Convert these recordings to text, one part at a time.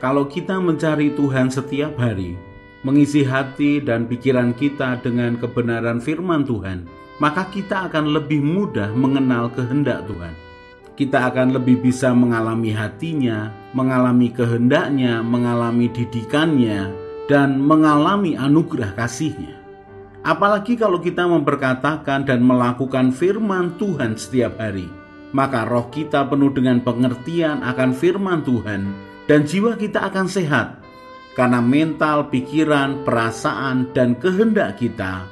Kalau kita mencari Tuhan setiap hari, mengisi hati dan pikiran kita dengan kebenaran firman Tuhan, maka kita akan lebih mudah mengenal kehendak Tuhan. Kita akan lebih bisa mengalami hatinya, mengalami kehendaknya, mengalami didikannya, dan mengalami anugerah kasihnya. Apalagi kalau kita memperkatakan dan melakukan firman Tuhan setiap hari, maka roh kita penuh dengan pengertian akan firman Tuhan, dan jiwa kita akan sehat, karena mental, pikiran, perasaan, dan kehendak kita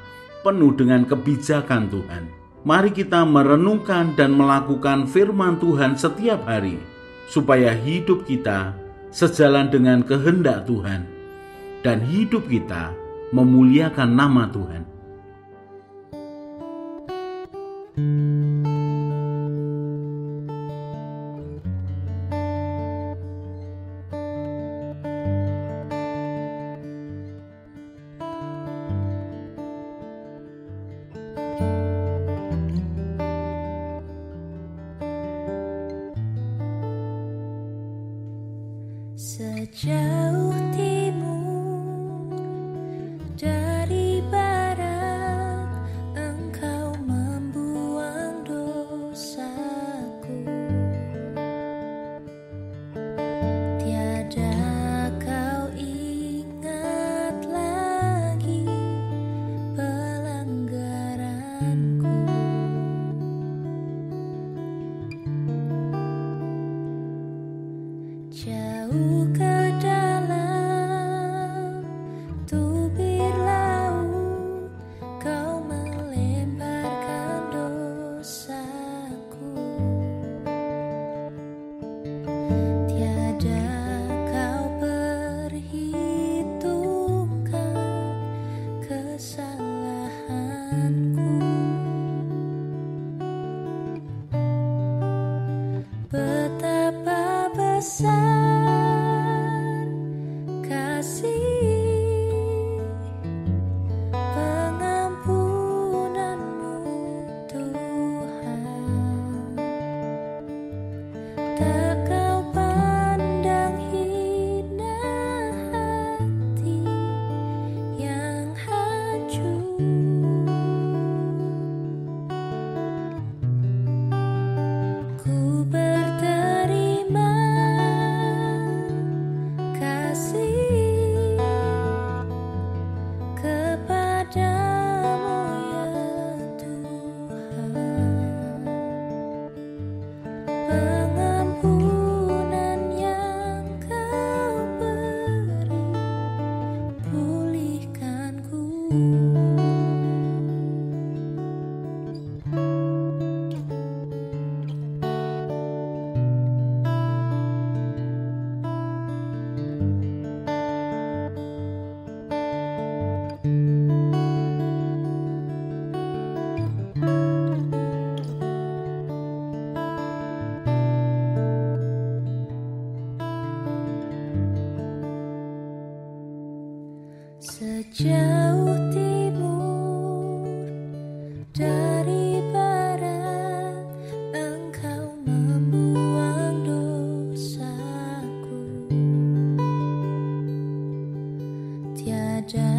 penuh dengan kebijakan Tuhan. Mari kita merenungkan dan melakukan firman Tuhan setiap hari, supaya hidup kita sejalan dengan kehendak Tuhan, dan hidup kita memuliakan nama Tuhan. Sejauh timur dari barat, Engkau membuang dosaku. Tiada kau ingat lagi pelanggaranku. Jauh ke dalam tubir laut, Kau melemparkan dosaku. Tiada kau perhitungkan kesalahanku. Betapa besar kasih pengampunanmu, Tuhan. Tak kau pandang hina hati yang hancur. Ku berterima kasih kepadamu, ya Tuhan. Pengampunan yang Kau beri, pulihkanku. Sejauh timur dari barat, Engkau membuang dosaku. Tiada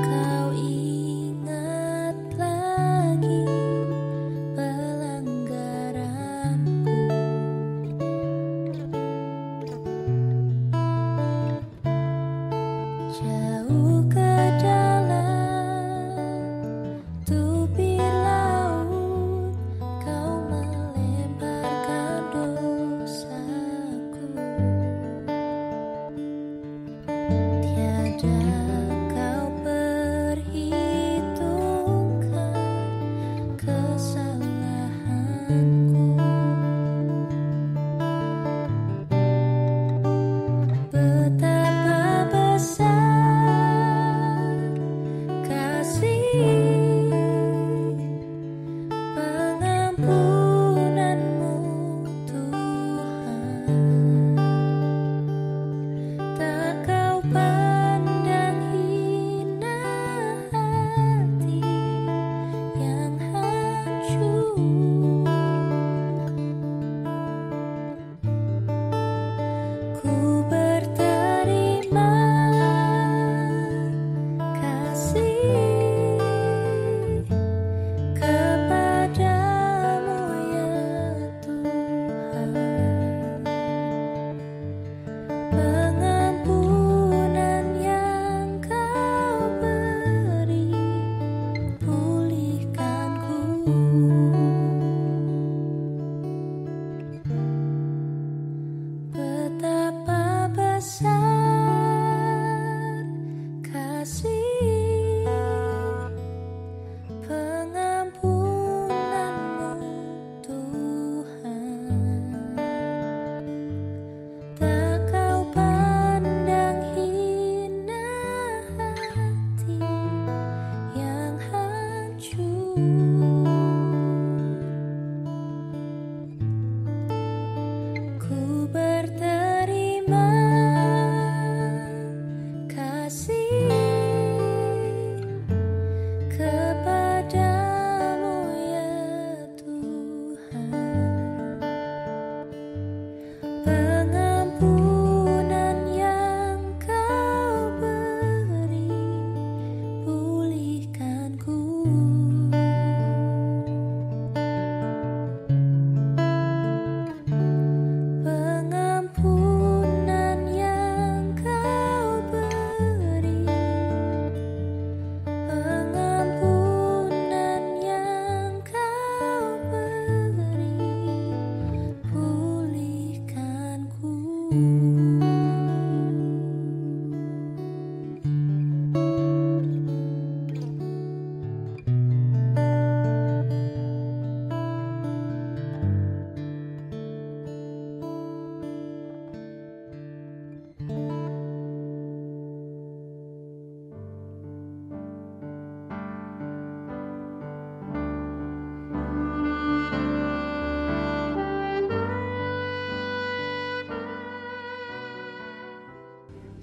kau ingat lagi pelanggaranku. Jauh ke dalam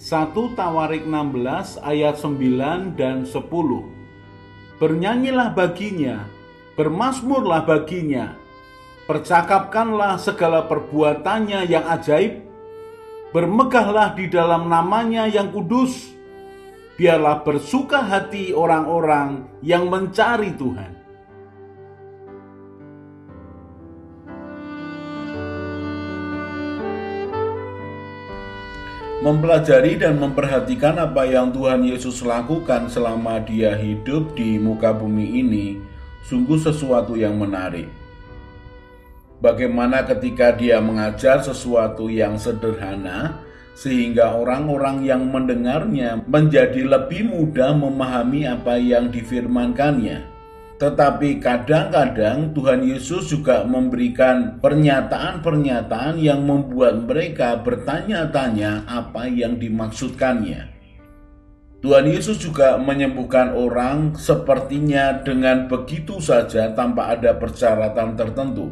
Satu Tawarik 16 ayat 9 dan 10. Bernyanyilah baginya, bermazmurlah baginya, percakapkanlah segala perbuatannya yang ajaib, bermegahlah di dalam namanya yang kudus, biarlah bersuka hati orang-orang yang mencari Tuhan. Mempelajari dan memperhatikan apa yang Tuhan Yesus lakukan selama Dia hidup di muka bumi ini sungguh sesuatu yang menarik. Bagaimana ketika Dia mengajar sesuatu yang sederhana sehingga orang-orang yang mendengarnya menjadi lebih mudah memahami apa yang difirmankannya. Tetapi kadang-kadang Tuhan Yesus juga memberikan pernyataan-pernyataan yang membuat mereka bertanya-tanya apa yang dimaksudkannya. Tuhan Yesus juga menyembuhkan orang sepertinya dengan begitu saja tanpa ada persyaratan tertentu.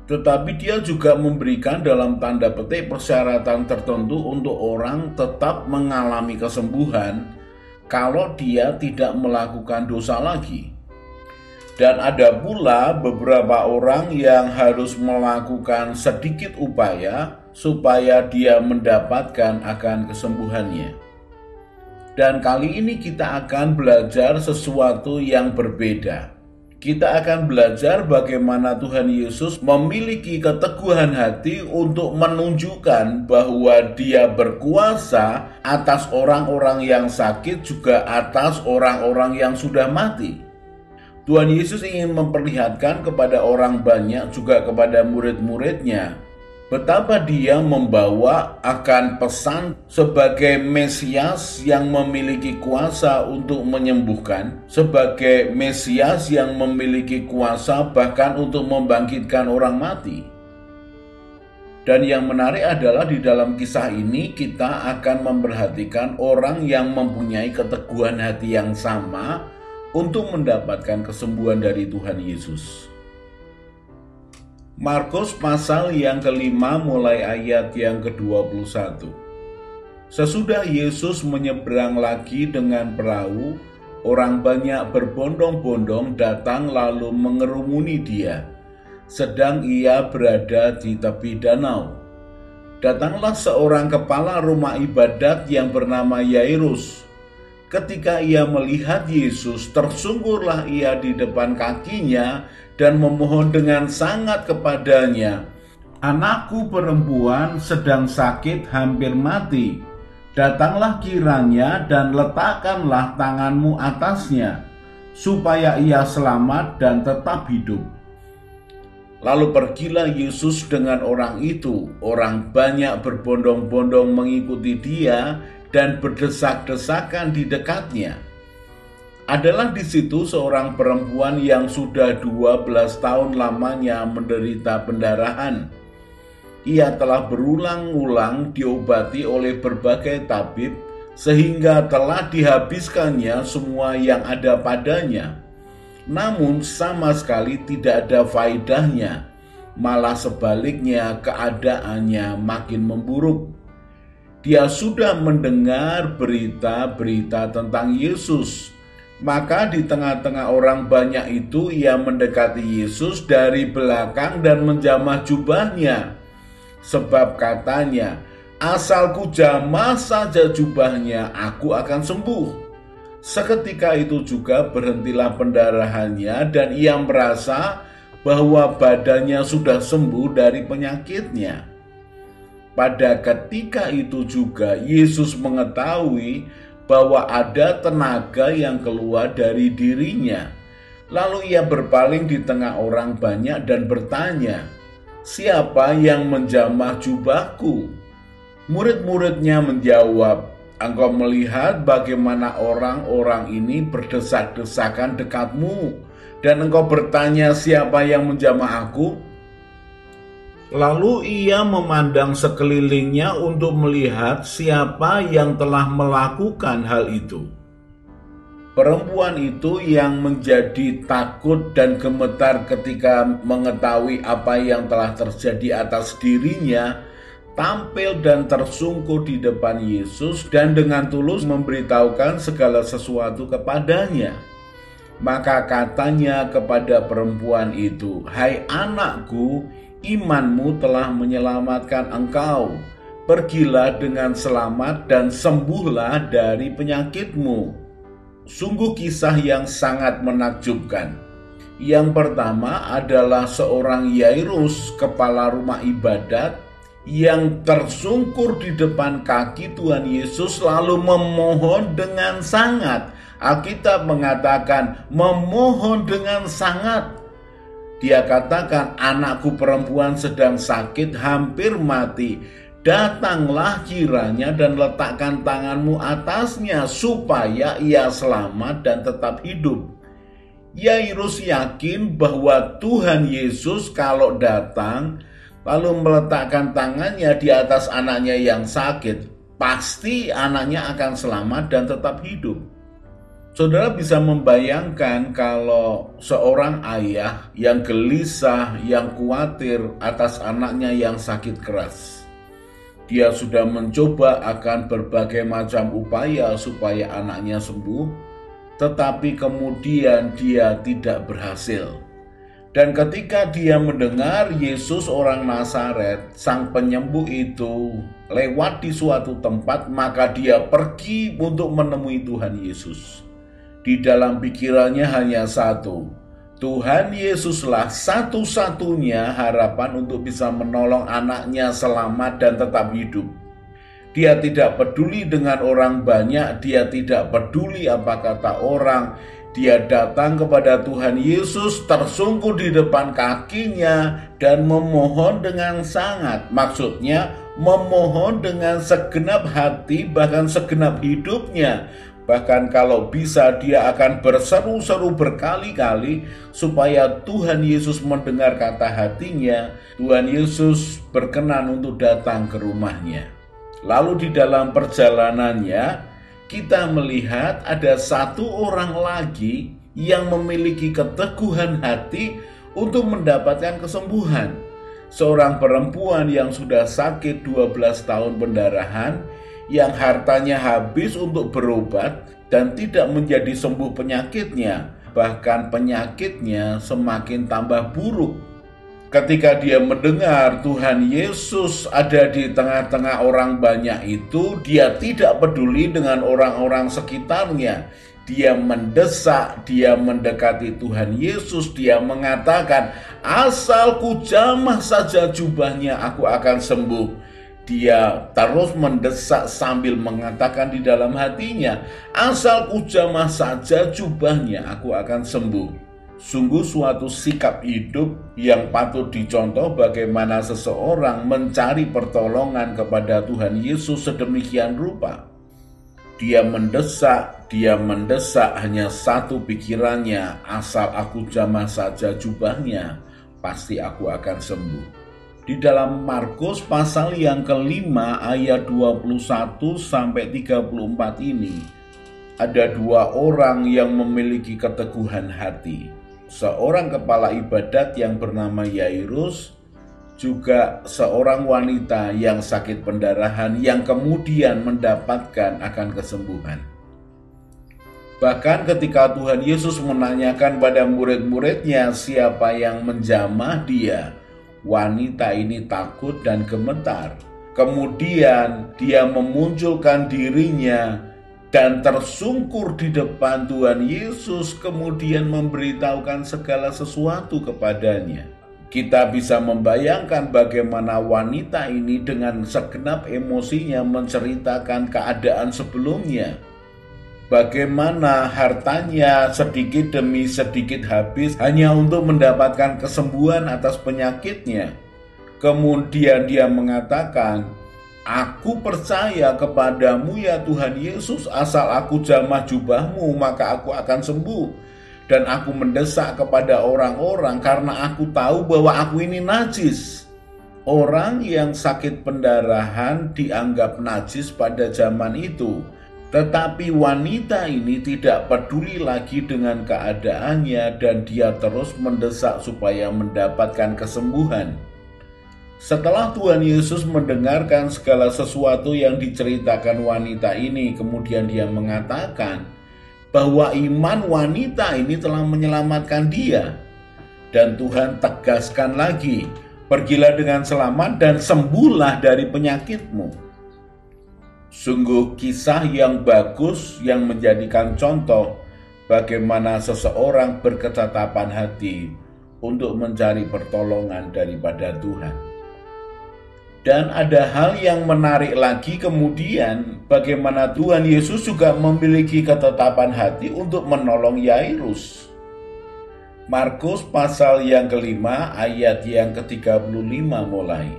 Tetapi Dia juga memberikan dalam tanda petik persyaratan tertentu untuk orang tetap mengalami kesembuhan kalau dia tidak melakukan dosa lagi. Dan ada pula beberapa orang yang harus melakukan sedikit upaya supaya dia mendapatkan akan kesembuhannya. Dan kali ini kita akan belajar sesuatu yang berbeda. Kita akan belajar bagaimana Tuhan Yesus memiliki keteguhan hati untuk menunjukkan bahwa Dia berkuasa atas orang-orang yang sakit, juga atas orang-orang yang sudah mati. Tuhan Yesus ingin memperlihatkan kepada orang banyak, juga kepada murid-muridnya, betapa Dia membawa akan pesan sebagai Mesias yang memiliki kuasa untuk menyembuhkan, sebagai Mesias yang memiliki kuasa bahkan untuk membangkitkan orang mati. Dan yang menarik adalah di dalam kisah ini kita akan memperhatikan orang yang mempunyai keteguhan hati yang sama untuk mendapatkan kesembuhan dari Tuhan Yesus. Markus pasal yang kelima mulai ayat yang ke-21. Sesudah Yesus menyeberang lagi dengan perahu, orang banyak berbondong-bondong datang lalu mengerumuni Dia, sedang Ia berada di tepi danau. Datanglah seorang kepala rumah ibadat yang bernama Yairus. Ketika ia melihat Yesus, tersungkurlah ia di depan kakinya dan memohon dengan sangat kepadanya, "Anakku perempuan sedang sakit hampir mati. Datanglah kiranya dan letakkanlah tanganmu atasnya, supaya ia selamat dan tetap hidup." Lalu pergilah Yesus dengan orang itu. Orang banyak berbondong-bondong mengikuti Dia dan berdesak-desakan di dekatnya. Adalah di situ seorang perempuan yang sudah 12 tahun lamanya menderita pendarahan. Ia telah berulang-ulang diobati oleh berbagai tabib, sehingga telah dihabiskannya semua yang ada padanya. Namun sama sekali tidak ada faedahnya, malah sebaliknya keadaannya makin memburuk. Dia sudah mendengar berita-berita tentang Yesus. Maka di tengah-tengah orang banyak itu ia mendekati Yesus dari belakang dan menjamah jubahnya. Sebab katanya, "Asal ku jamah saja jubahnya, aku akan sembuh." Seketika itu juga berhentilah pendarahannya dan ia merasa bahwa badannya sudah sembuh dari penyakitnya. Pada ketika itu juga Yesus mengetahui bahwa ada tenaga yang keluar dari dirinya. Lalu ia berpaling di tengah orang banyak dan bertanya, "Siapa yang menjamah jubahku?" Murid-muridnya menjawab, "Engkau melihat bagaimana orang-orang ini berdesak-desakan dekatmu, dan engkau bertanya siapa yang menjamah aku?" Lalu ia memandang sekelilingnya untuk melihat siapa yang telah melakukan hal itu. Perempuan itu yang menjadi takut dan gemetar ketika mengetahui apa yang telah terjadi atas dirinya, tampil dan tersungkur di depan Yesus dan dengan tulus memberitahukan segala sesuatu kepadanya. Maka katanya kepada perempuan itu, "Hai anakku, imanmu telah menyelamatkan engkau. Pergilah dengan selamat dan sembuhlah dari penyakitmu." Sungguh kisah yang sangat menakjubkan. Yang pertama adalah seorang Yairus, kepala rumah ibadat, yang tersungkur di depan kaki Tuhan Yesus lalu memohon dengan sangat. Alkitab mengatakan memohon dengan sangat. Dia katakan, "Anakku perempuan sedang sakit, hampir mati. Datanglah kiranya dan letakkan tanganmu atasnya supaya ia selamat dan tetap hidup." Yairus yakin bahwa Tuhan Yesus kalau datang lalu meletakkan tangannya di atas anaknya yang sakit, pasti anaknya akan selamat dan tetap hidup. Saudara bisa membayangkan kalau seorang ayah yang gelisah, yang khawatir atas anaknya yang sakit keras. Dia sudah mencoba akan berbagai macam upaya supaya anaknya sembuh, tetapi kemudian dia tidak berhasil. Dan ketika dia mendengar Yesus orang Nazaret, sang penyembuh itu lewat di suatu tempat, maka dia pergi untuk menemui Tuhan Yesus. Di dalam pikirannya hanya satu, Tuhan Yesuslah satu-satunya harapan untuk bisa menolong anaknya selamat dan tetap hidup. Dia tidak peduli dengan orang banyak, dia tidak peduli apa kata orang. Dia datang kepada Tuhan Yesus, tersungkur di depan kakinya dan memohon dengan sangat. Maksudnya memohon dengan segenap hati, bahkan segenap hidupnya. Bahkan kalau bisa dia akan berseru-seru berkali-kali supaya Tuhan Yesus mendengar kata hatinya. Tuhan Yesus berkenan untuk datang ke rumahnya. Lalu di dalam perjalanannya kita melihat ada satu orang lagi yang memiliki keteguhan hati untuk mendapatkan kesembuhan. Seorang perempuan yang sudah sakit 12 tahun pendarahan, yang hartanya habis untuk berobat dan tidak menjadi sembuh penyakitnya, bahkan penyakitnya semakin tambah buruk. Ketika dia mendengar Tuhan Yesus ada di tengah-tengah orang banyak itu, dia tidak peduli dengan orang-orang sekitarnya. Dia mendesak, dia mendekati Tuhan Yesus, dia mengatakan, "Asal ku jamah saja jubahnya, aku akan sembuh." Dia terus mendesak sambil mengatakan di dalam hatinya, "Asal ku jamah saja jubahnya, aku akan sembuh." Sungguh suatu sikap hidup yang patut dicontoh bagaimana seseorang mencari pertolongan kepada Tuhan Yesus sedemikian rupa. Dia mendesak hanya satu pikirannya, "Asal aku jamah saja jubahnya, pasti aku akan sembuh." Di dalam Markus pasal yang kelima ayat 21-34 ini ada dua orang yang memiliki keteguhan hati. Seorang kepala ibadat yang bernama Yairus, juga seorang wanita yang sakit pendarahan yang kemudian mendapatkan akan kesembuhan. Bahkan ketika Tuhan Yesus menanyakan pada murid-muridnya siapa yang menjamah dia, wanita ini takut dan gemetar. Kemudian dia memunculkan dirinya dan tersungkur di depan Tuhan Yesus, kemudian memberitahukan segala sesuatu kepadanya. Kita bisa membayangkan bagaimana wanita ini dengan segenap emosinya menceritakan keadaan sebelumnya. Bagaimana hartanya sedikit demi sedikit habis hanya untuk mendapatkan kesembuhan atas penyakitnya. Kemudian dia mengatakan, Aku percaya kepadamu ya Tuhan Yesus, asal aku jamah jubahmu maka aku akan sembuh. Dan aku mendesak kepada orang-orang karena aku tahu bahwa aku ini najis. Orang yang sakit pendarahan dianggap najis pada zaman itu. Tetapi wanita ini tidak peduli lagi dengan keadaannya dan dia terus mendesak supaya mendapatkan kesembuhan. Setelah Tuhan Yesus mendengarkan segala sesuatu yang diceritakan wanita ini, kemudian dia mengatakan bahwa iman wanita ini telah menyelamatkan dia. Dan Tuhan tegaskan lagi, pergilah dengan selamat dan sembuhlah dari penyakitmu. Sungguh kisah yang bagus yang menjadikan contoh bagaimana seseorang berketetapan hati untuk mencari pertolongan daripada Tuhan. Dan ada hal yang menarik lagi kemudian, bagaimana Tuhan Yesus juga memiliki ketetapan hati untuk menolong Yairus. Markus pasal yang kelima ayat yang ke-35 mulai.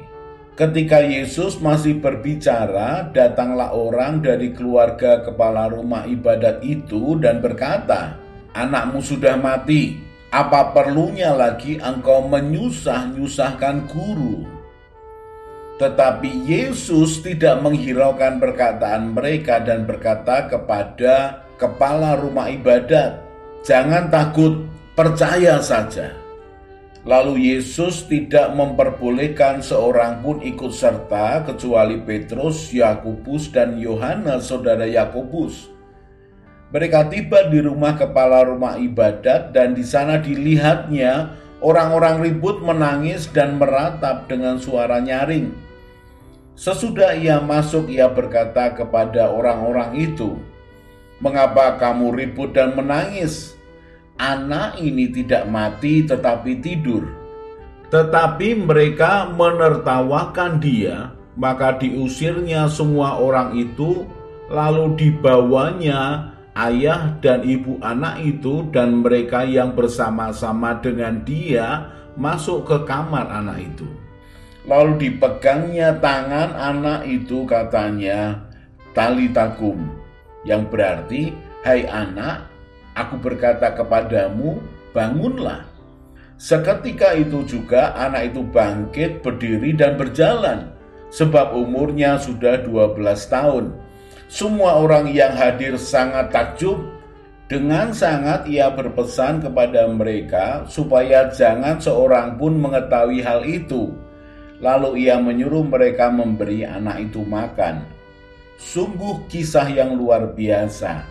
Ketika Yesus masih berbicara, datanglah orang dari keluarga kepala rumah ibadat itu dan berkata, "Anakmu sudah mati, apa perlunya lagi engkau menyusahkan guru?" Tetapi Yesus tidak menghiraukan perkataan mereka dan berkata kepada kepala rumah ibadat, "Jangan takut, percaya saja." Lalu Yesus tidak memperbolehkan seorang pun ikut serta kecuali Petrus, Yakobus, dan Yohanes saudara Yakobus. Mereka tiba di rumah kepala rumah ibadat dan di sana dilihatnya orang-orang ribut menangis dan meratap dengan suara nyaring. Sesudah ia masuk, ia berkata kepada orang-orang itu, "Mengapa kamu ribut dan menangis? Anak ini tidak mati tetapi tidur." Tetapi mereka menertawakan dia, maka diusirnya semua orang itu, lalu dibawanya ayah dan ibu anak itu dan mereka yang bersama-sama dengan dia masuk ke kamar anak itu. Lalu dipegangnya tangan anak itu, katanya, "Talita kum," yang berarti, "Hai anak, aku berkata kepadamu, bangunlah." Seketika itu juga anak itu bangkit, berdiri dan berjalan, sebab umurnya sudah 12 tahun. Semua orang yang hadir sangat takjub. Dengan sangat ia berpesan kepada mereka supaya jangan seorang pun mengetahui hal itu. Lalu ia menyuruh mereka memberi anak itu makan. Sungguh kisah yang luar biasa.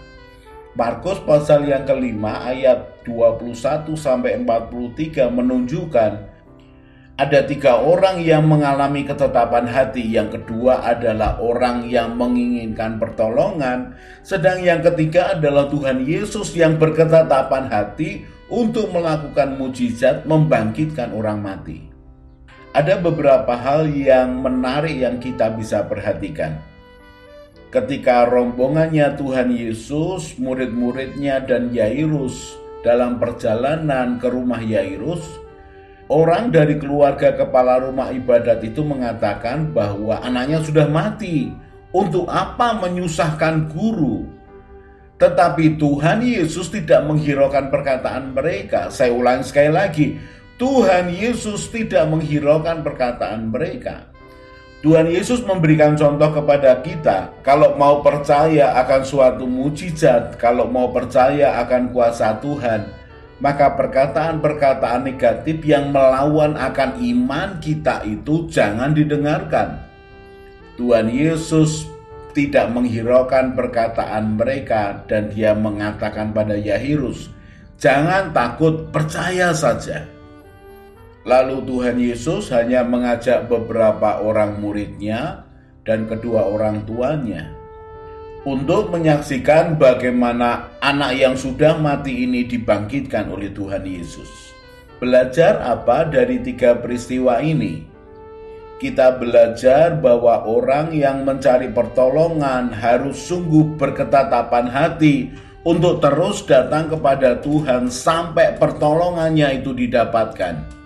Markus pasal yang kelima ayat 21-43 menunjukkan ada 3 orang yang mengalami ketetapan hati. Yang kedua adalah orang yang menginginkan pertolongan. Sedang yang ketiga adalah Tuhan Yesus yang berketetapan hati untuk melakukan mujizat membangkitkan orang mati. Ada beberapa hal yang menarik yang kita bisa perhatikan. Ketika rombongannya Tuhan Yesus, murid-muridnya dan Yairus dalam perjalanan ke rumah Yairus, orang dari keluarga kepala rumah ibadat itu mengatakan bahwa anaknya sudah mati. Untuk apa menyusahkan guru? Tetapi Tuhan Yesus tidak menghiraukan perkataan mereka. Saya ulangi sekali lagi. Tuhan Yesus tidak menghiraukan perkataan mereka. Tuhan Yesus memberikan contoh kepada kita. Kalau mau percaya akan suatu mujizat, kalau mau percaya akan kuasa Tuhan, maka perkataan-perkataan negatif yang melawan akan iman kita itu jangan didengarkan. Tuhan Yesus tidak menghiraukan perkataan mereka dan dia mengatakan pada Yairus, "Jangan takut, percaya saja." Lalu Tuhan Yesus hanya mengajak beberapa orang muridnya dan kedua orang tuanya untuk menyaksikan bagaimana anak yang sudah mati ini dibangkitkan oleh Tuhan Yesus. Belajar apa dari 3 peristiwa ini? Kita belajar bahwa orang yang mencari pertolongan harus sungguh berketetapan hati untuk terus datang kepada Tuhan sampai pertolongannya itu didapatkan.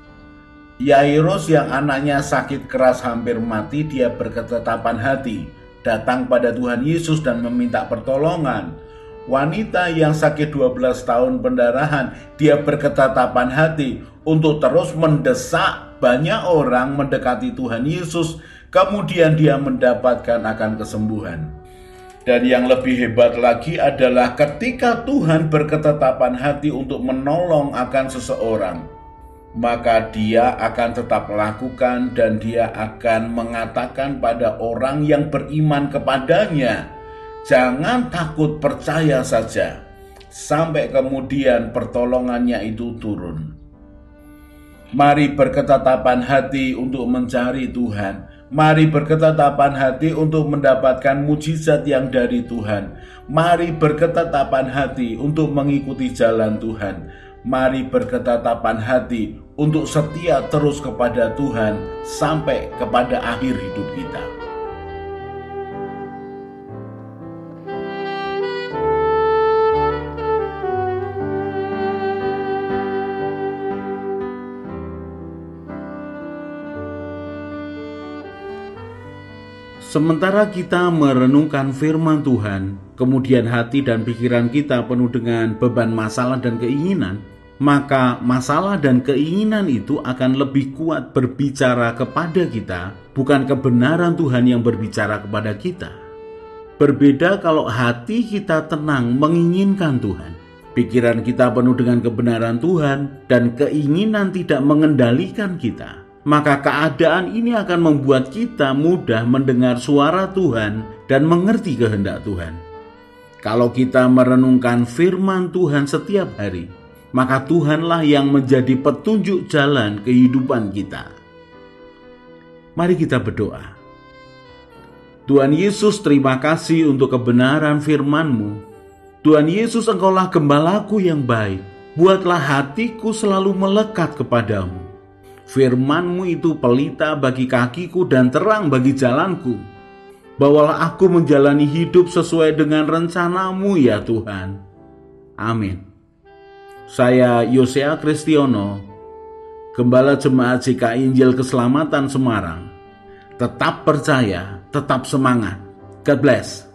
Yairus yang anaknya sakit keras hampir mati, dia berketetapan hati, datang pada Tuhan Yesus dan meminta pertolongan. Wanita yang sakit 12 tahun pendarahan, dia berketetapan hati untuk terus mendesak banyak orang mendekati Tuhan Yesus, kemudian dia mendapatkan akan kesembuhan. Dan yang lebih hebat lagi adalah ketika Tuhan berketetapan hati untuk menolong akan seseorang, maka dia akan tetap melakukan dan dia akan mengatakan pada orang yang beriman kepadanya, jangan takut, percaya saja, sampai kemudian pertolongannya itu turun. Mari berketetapan hati untuk mencari Tuhan. Mari berketetapan hati untuk mendapatkan mujizat yang dari Tuhan. Mari berketetapan hati untuk mengikuti jalan Tuhan. Mari berketetapan hati untuk setia terus kepada Tuhan sampai kepada akhir hidup kita. Sementara kita merenungkan firman Tuhan, kemudian hati dan pikiran kita penuh dengan beban masalah dan keinginan, maka masalah dan keinginan itu akan lebih kuat berbicara kepada kita, bukan kebenaran Tuhan yang berbicara kepada kita. Berbeda kalau hati kita tenang menginginkan Tuhan, pikiran kita penuh dengan kebenaran Tuhan, dan keinginan tidak mengendalikan kita, maka keadaan ini akan membuat kita mudah mendengar suara Tuhan dan mengerti kehendak Tuhan. Kalau kita merenungkan firman Tuhan setiap hari, maka Tuhanlah yang menjadi petunjuk jalan kehidupan kita. Mari kita berdoa. Tuhan Yesus, terima kasih untuk kebenaran firman-Mu. Tuhan Yesus, Engkaulah gembalaku yang baik. Buatlah hatiku selalu melekat kepadamu. Firman-Mu itu pelita bagi kakiku dan terang bagi jalanku. Bawalah aku menjalani hidup sesuai dengan rencana-Mu ya Tuhan. Amin. Saya Yosea Kristiono, Gembala Jemaat GKI Injil Keselamatan Semarang. Tetap percaya, tetap semangat. God bless.